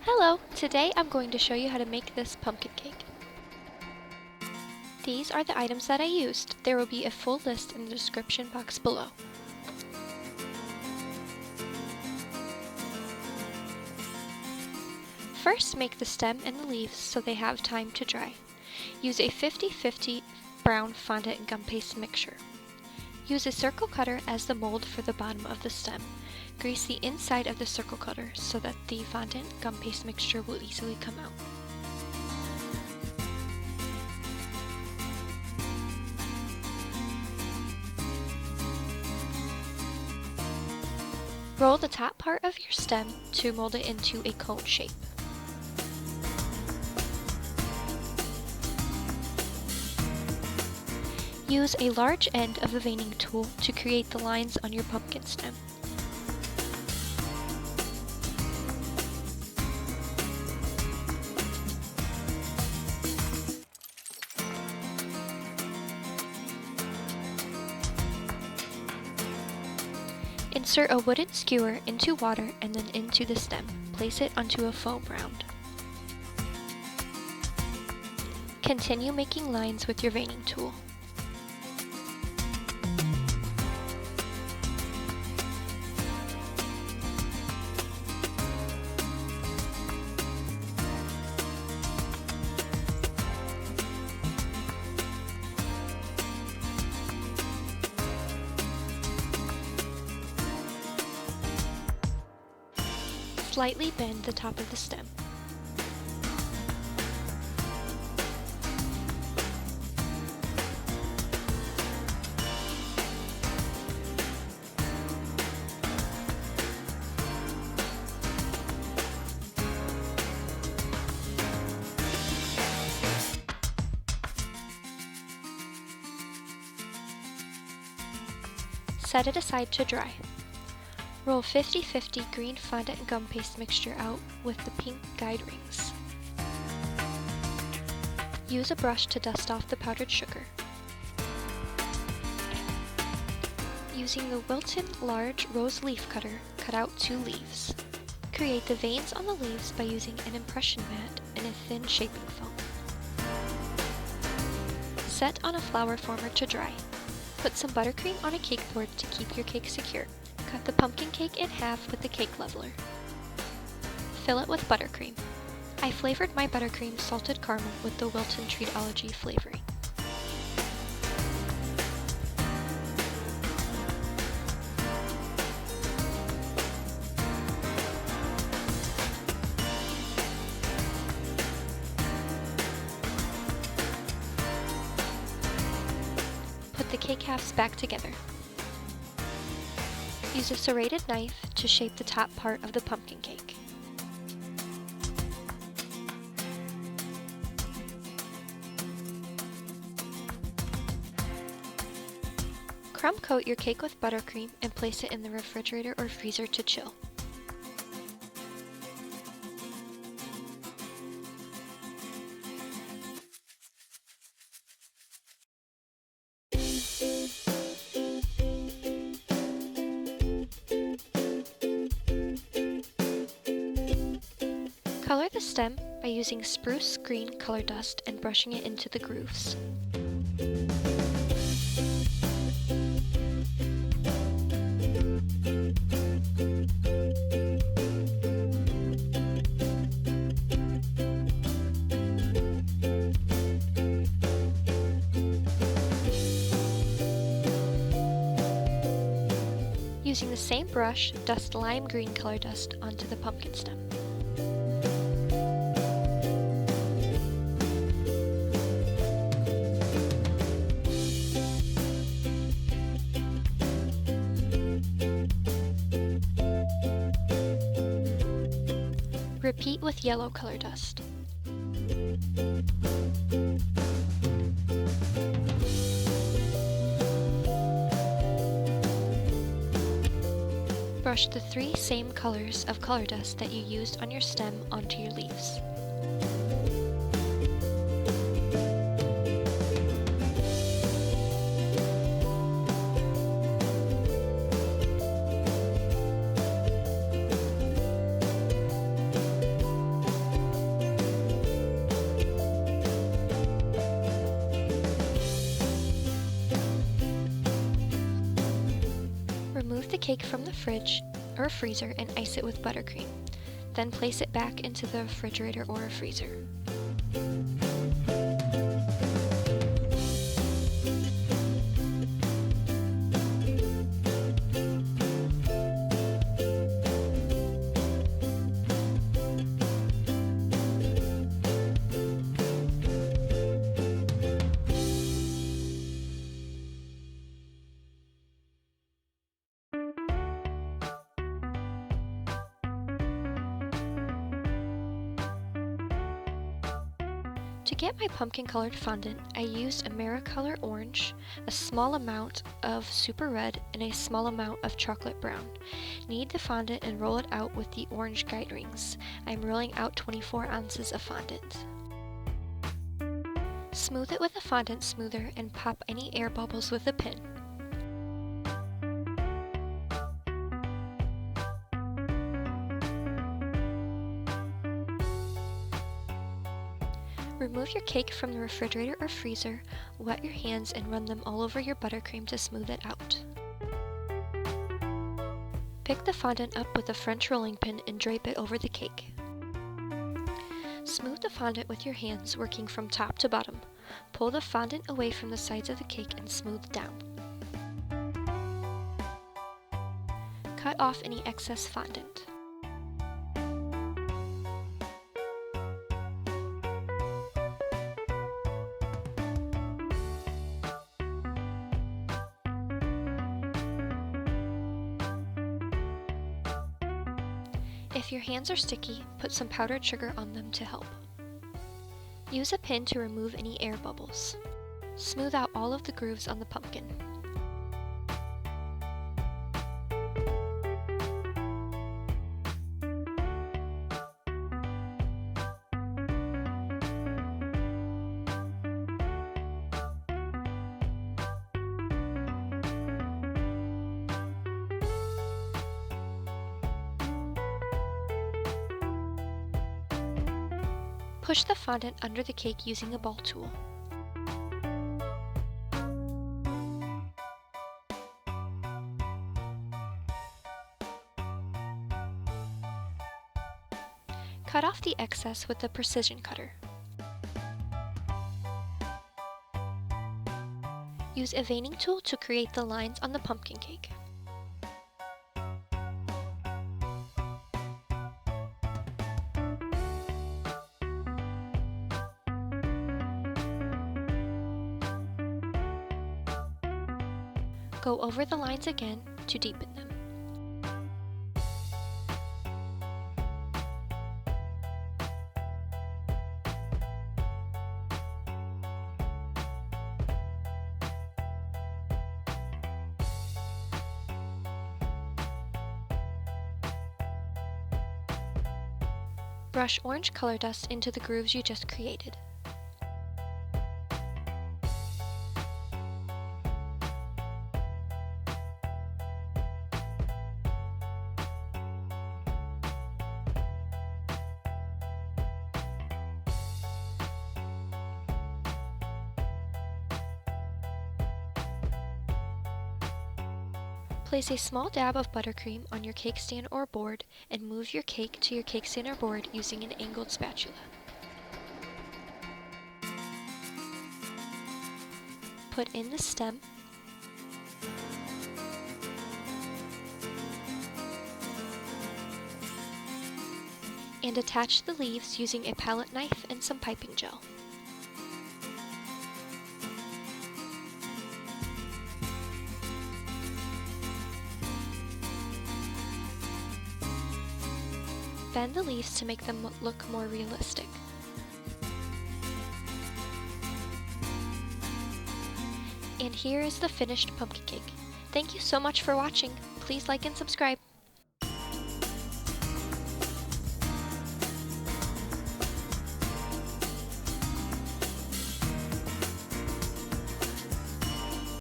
Hello! Today I'm going to show you how to make this pumpkin cake. These are the items that I used. There will be a full list in the description box below. First, make the stem and the leaves so they have time to dry. Use a 50-50 brown fondant gum paste mixture. Use a circle cutter as the mold for the bottom of the stem. Grease the inside of the circle cutter so that the fondant gum paste mixture will easily come out. Roll the top part of your stem to mold it into a cone shape. Use a large end of the veining tool to create the lines on your pumpkin stem. Insert a wooden skewer into water and then into the stem. Place it onto a foam round. Continue making lines with your veining tool. Slightly bend the top of the stem. Set it aside to dry. Roll 50-50 green fondant gum paste mixture out with the pink guide rings. Use a brush to dust off the powdered sugar. Using the Wilton large rose leaf cutter, cut out 2 leaves. Create the veins on the leaves by using an impression mat and a thin shaping foam. Set on a flour former to dry. Put some buttercream on a cake board to keep your cake secure. Cut the pumpkin cake in half with the cake leveler. Fill it with buttercream. I flavored my buttercream salted caramel with the Wilton Treatology flavoring. Put the cake halves back together. Use a serrated knife to shape the top part of the pumpkin cake. Crumb coat your cake with buttercream and place it in the refrigerator or freezer to chill. Color the stem by using spruce green color dust and brushing it into the grooves. Using the same brush, dust lime green color dust onto the pumpkin stem. Repeat with yellow color dust. Brush the 3 same colors of color dust that you used on your stem onto your leaves. cake from the fridge or freezer and ice it with buttercream. Then place it back into the refrigerator or a freezer. To get my pumpkin colored fondant, I used Americolor orange, a small amount of super red, and a small amount of chocolate brown. Knead the fondant and roll it out with the orange guide rings. I am rolling out 24 ounces of fondant. Smooth it with a fondant smoother and pop any air bubbles with a pin. Remove your cake from the refrigerator or freezer, wet your hands and run them all over your buttercream to smooth it out. Pick the fondant up with a French rolling pin and drape it over the cake. Smooth the fondant with your hands, working from top to bottom. Pull the fondant away from the sides of the cake and smooth down. Cut off any excess fondant. If your hands are sticky, put some powdered sugar on them to help. Use a pin to remove any air bubbles. Smooth out all of the grooves on the pumpkin. Push the fondant under the cake using a ball tool. Cut off the excess with a precision cutter. Use a veining tool to create the lines on the pumpkin cake. Go over the lines again to deepen them. Brush orange color dust into the grooves you just created. Place a small dab of buttercream on your cake stand or board and move your cake to your cake stand or board using an angled spatula. Put in the stem, and attach the leaves using a palette knife and some piping gel. Bend the leaves to make them look more realistic. And here is the finished pumpkin cake. Thank you so much for watching. Please like and subscribe.